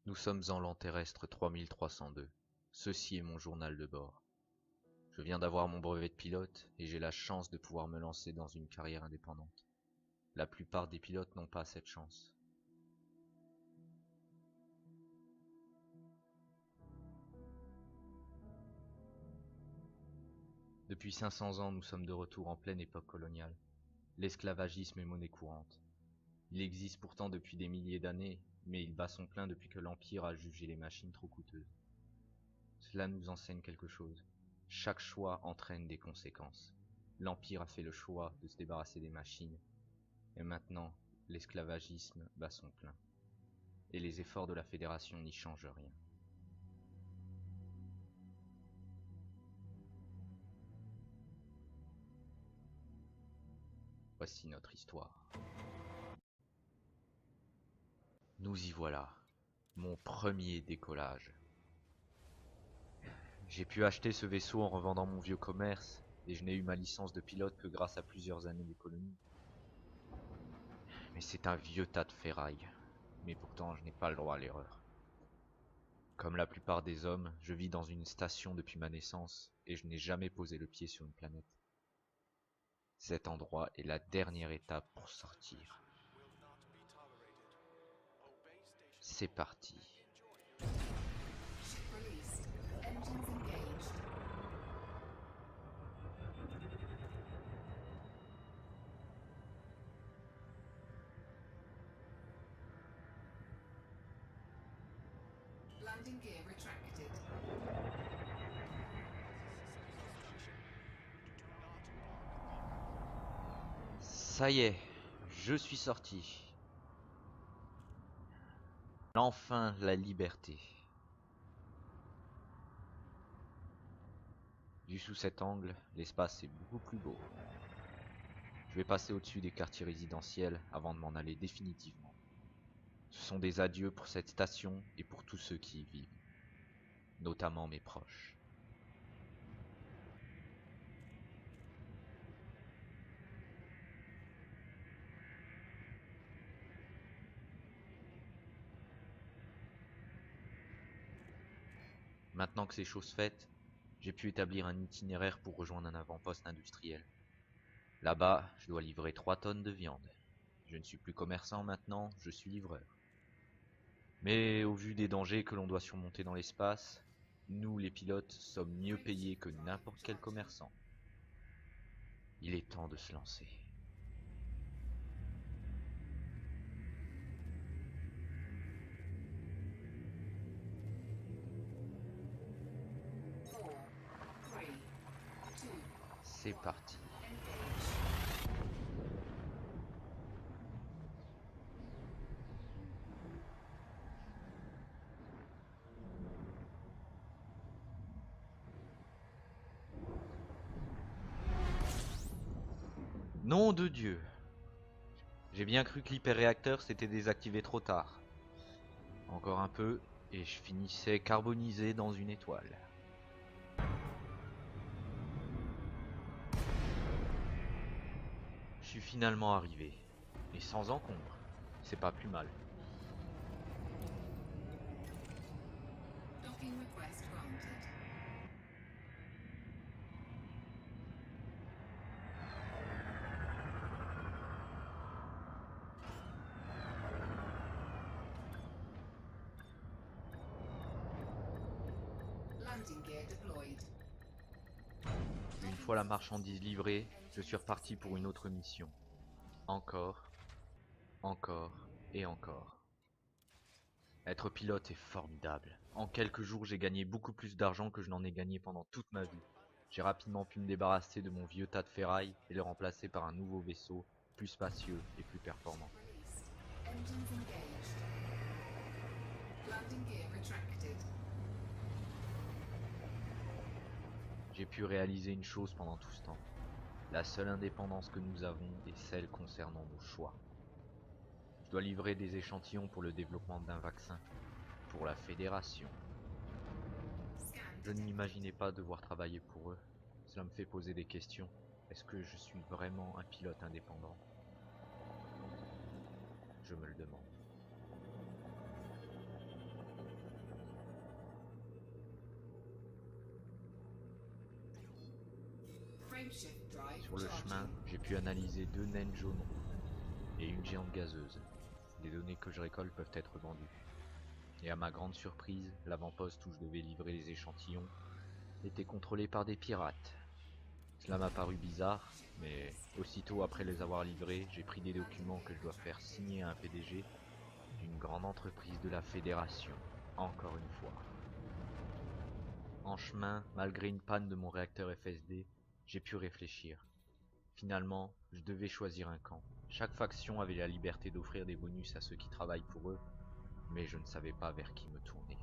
Nous sommes en l'an terrestre 3302. Ceci est mon journal de bord. Je viens d'avoir mon brevet de pilote et j'ai la chance de pouvoir me lancer dans une carrière indépendante. La plupart des pilotes n'ont pas cette chance. Depuis 500 ans, nous sommes de retour en pleine époque coloniale. L'esclavagisme est monnaie courante. Il existe pourtant depuis des milliers d'années, mais il bat son plein depuis que l'Empire a jugé les machines trop coûteuses. Cela nous enseigne quelque chose. Chaque choix entraîne des conséquences. L'Empire a fait le choix de se débarrasser des machines, et maintenant, l'esclavagisme bat son plein. Et les efforts de la Fédération n'y changent rien. Voici notre histoire. Nous y voilà. Mon premier décollage. J'ai pu acheter ce vaisseau en revendant mon vieux commerce, et je n'ai eu ma licence de pilote que grâce à plusieurs années d'économie. Mais c'est un vieux tas de ferraille. Mais pourtant, je n'ai pas le droit à l'erreur. Comme la plupart des hommes, je vis dans une station depuis ma naissance, et je n'ai jamais posé le pied sur une planète. Cet endroit est la dernière étape pour sortir. C'est parti. Landing gear retracted. Ça y est, je suis sorti. Enfin la liberté. Vu sous cet angle, l'espace est beaucoup plus beau. Je vais passer au-dessus des quartiers résidentiels avant de m'en aller définitivement. Ce sont des adieux pour cette station et pour tous ceux qui y vivent, notamment mes proches. Maintenant que c'est chose faite, j'ai pu établir un itinéraire pour rejoindre un avant-poste industriel. Là-bas, je dois livrer 3 tonnes de viande. Je ne suis plus commerçant maintenant, je suis livreur. Mais au vu des dangers que l'on doit surmonter dans l'espace, nous les pilotes sommes mieux payés que n'importe quel commerçant. Il est temps de se lancer. C'est parti. Nom de Dieu! J'ai bien cru que l'hyperréacteur s'était désactivé trop tard. Encore un peu, et je finissais carbonisé dans une étoile. Je suis finalement arrivé, et sans encombre. C'est pas plus mal. Docking request granted. Landing gear deployed. Une fois la marchandise livrée, je suis reparti pour une autre mission. Encore, encore et encore. Être pilote est formidable. En quelques jours, j'ai gagné beaucoup plus d'argent que je n'en ai gagné pendant toute ma vie. J'ai rapidement pu me débarrasser de mon vieux tas de ferraille et le remplacer par un nouveau vaisseau, plus spacieux et plus performant. Released. Engines engaged. Landing gear retracted. J'ai pu réaliser une chose pendant tout ce temps. La seule indépendance que nous avons est celle concernant nos choix. Je dois livrer des échantillons pour le développement d'un vaccin, pour la Fédération. Scan Je ne detected. m'imaginais pas devoir travailler pour eux. Cela me fait poser des questions. Est-ce que je suis vraiment un pilote indépendant? Je me le demande. Frameshift drive Sur le chemin, charging. j'ai pu analyser 2 naines jaunes rouges et une géante gazeuse. Les données que je récolte peuvent être vendues. Et à ma grande surprise, l'avant-poste où je devais livrer les échantillons était contrôlé par des pirates. Cela m'a paru bizarre, mais aussitôt après les avoir livrés, j'ai pris des documents que je dois faire signer à un PDG d'une grande entreprise de la Fédération, encore une fois. En chemin, malgré une panne de mon réacteur FSD, j'ai pu réfléchir. Finalement, je devais choisir un camp. Chaque faction avait la liberté d'offrir des bonus à ceux qui travaillent pour eux, mais je ne savais pas vers qui me tourner.